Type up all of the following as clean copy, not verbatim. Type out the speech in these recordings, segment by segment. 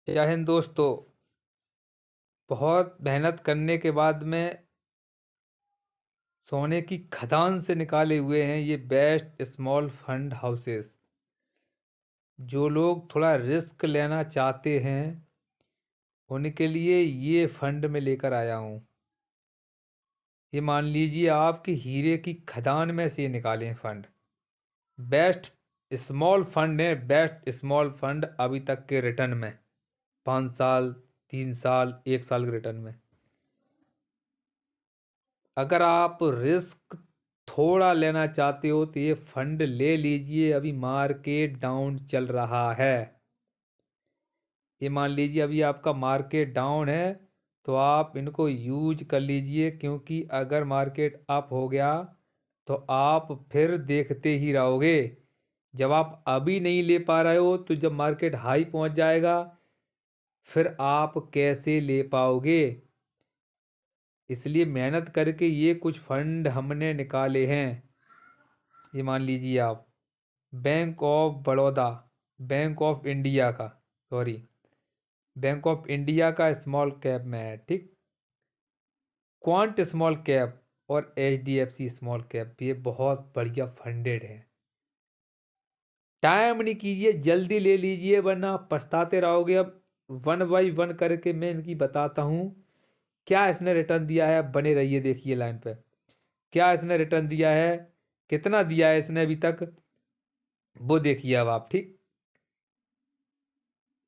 जय हिंद दोस्तों। बहुत मेहनत करने के बाद में सोने की खदान से निकाले हुए हैं ये बेस्ट स्मॉल फंड हाउसेस। जो लोग थोड़ा रिस्क लेना चाहते हैं उनके लिए ये फंड में लेकर आया हूँ। ये मान लीजिए आपके हीरे की खदान में से ये निकाले हैं फंड। बेस्ट स्मॉल फंड है, बेस्ट स्मॉल फंड अभी तक के रिटर्न में 5 साल, 3 साल, 1 साल के रिटर्न में। अगर आप रिस्क थोड़ा लेना चाहते हो तो ये फंड ले लीजिए। अभी मार्केट डाउन चल रहा है। ये मान लीजिए अभी आपका मार्केट डाउन है तो आप इनको यूज कर लीजिए, क्योंकि अगर मार्केट अप हो गया तो आप फिर देखते ही रहोगे। जब आप अभी नहीं ले पा रहे हो तो जब मार्केट हाई पहुंच जाएगा फिर आप कैसे ले पाओगे। इसलिए मेहनत करके ये कुछ फंड हमने निकाले हैं। ये मान लीजिए आप bank of Baroda, bank of India का, सॉरी, बैंक ऑफ इंडिया का स्मॉल कैप में है, ठीक। क्वांट स्मॉल कैप और HDFC स्मॉल कैप ये बहुत बढ़िया फंडेड है। टाइम नहीं कीजिए, जल्दी ले लीजिए वरना आप पछताते रहोगे। अब वन बाई वन करके मैं इनकी बताता हूँ क्या इसने रिटर्न दिया है। बने रहिए, देखिए लाइन पे क्या इसने रिटर्न दिया है, कितना दिया है इसने अभी तक, वो देखिए अब आप, ठीक।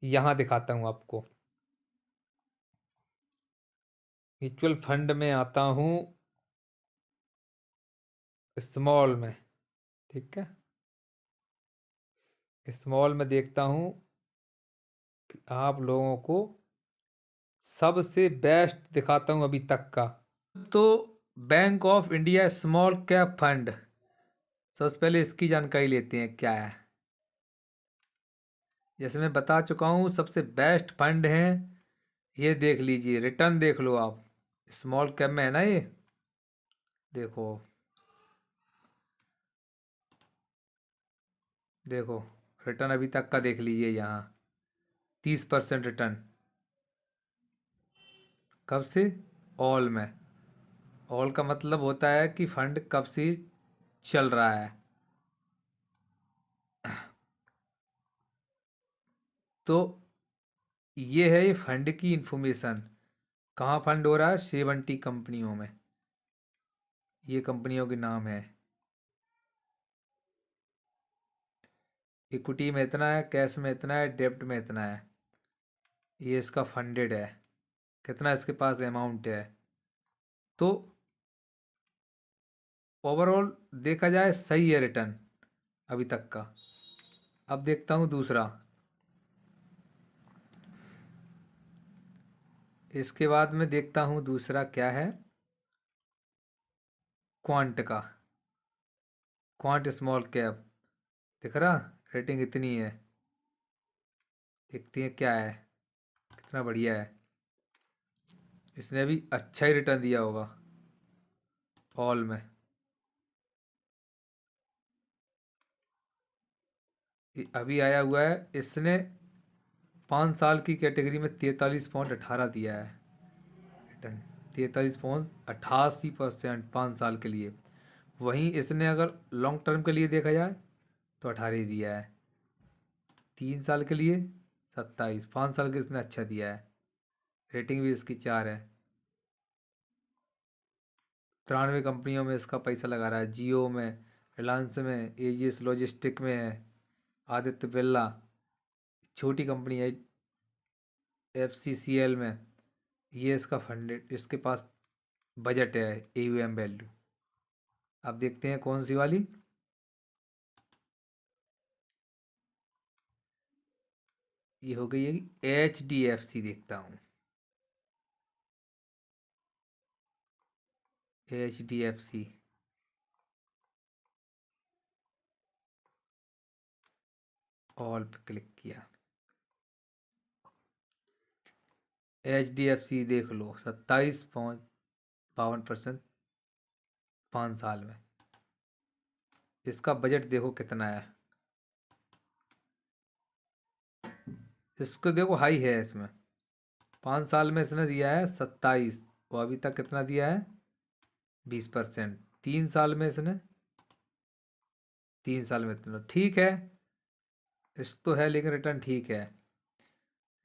यहां दिखाता हूं आपको। म्यूचुअल फंड में आता हूं स्मॉल में, ठीक है। स्मॉल में देखता हूं कि आप लोगों को सबसे बेस्ट दिखाता हूं अभी तक का। तो bank of India small cap fund, सबसे पहले इसकी जानकारी लेते हैं क्या है। जैसे मैं बता चुका हूं सबसे बेस्ट फंड है। ये देख लीजिए, रिटर्न देख लो आप। स्मॉल कैप में है ना ये, देखो देखो रिटर्न अभी तक का देख लीजिए यहाँ 30% रिटर्न। कब से? ऑल में। ऑल का मतलब होता है कि फंड कब से चल रहा है। तो ये है ये फंड की इंफॉर्मेशन। कहाँ फंड हो रहा है? 70 कंपनियों में। ये कंपनियों के नाम है। इक्विटी में इतना है, कैश में इतना है, डेब्ट में इतना है। ये इसका फंडेड है, कितना इसके पास अमाउंट है। तो ओवरऑल देखा जाए सही है रिटर्न अभी तक का। अब देखता हूँ दूसरा। इसके बाद में देखता हूँ दूसरा क्या है, क्वांट का। क्वांट स्मॉल कैप दिख रहा, रेटिंग इतनी है। देखते हैं क्या है, कितना बढ़िया है। इसने भी अच्छा ही रिटर्न दिया होगा ऑल में। ये अभी आया हुआ है, इसने 5 साल की कैटेगरी में 43.18 दिया है रिटर्न। 43.88%, 5 साल के लिए। वहीं इसने अगर लॉन्ग टर्म के लिए देखा जाए तो 18 दिया है। 3 साल के लिए 27, 5 साल के इसने अच्छा दिया है। रेटिंग भी इसकी 4 है। 93 कंपनियों में इसका पैसा लगा रहा है। जियो में, रिलायंस में, एजीएस लॉजिस्टिक में है, आदित्य बिरला, छोटी कंपनी है, FCCL में। ये इसका फंडेड, इसके पास बजट है, AUM वैल्यू। अब देखते हैं कौन सी वाली। ये हो गई है HDFC, देखता हूँ HDFC। ऑल पे क्लिक किया, HDFC देख लो 27.52% 5 साल में। इसका बजट देखो कितना है। इसको देखो हाई है इसमें, 5 साल में इसने दिया है 27, और अभी तक कितना दिया है 20%। 3 साल में इसने, 3 साल में इतना ठीक है, इस तो है लेकिन रिटर्न ठीक है।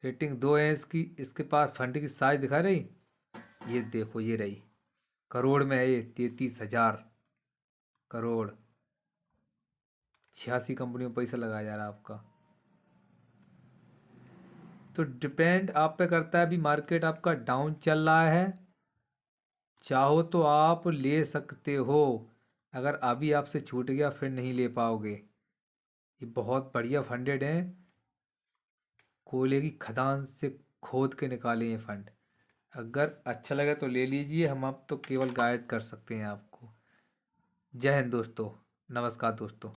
रेटिंग 2 है इसकी। इसके पास फंड की साइज दिखा रही, ये देखो ये रही, करोड़ में है ये, 33,000 करोड़। 86 कंपनियों में पैसा लगाया जा रहा है आपका। तो डिपेंड आप पे करता है, अभी मार्केट आपका डाउन चल रहा है, चाहो तो आप ले सकते हो। अगर अभी आपसे छूट गया फिर नहीं ले पाओगे। ये बहुत बढ़िया फंडेड है, कोयले की खदान से खोद के निकाले ये फंड। अगर अच्छा लगे तो ले लीजिए, हम आप तो केवल गाइड कर सकते हैं आपको। जय हिंद दोस्तों, नमस्कार दोस्तों।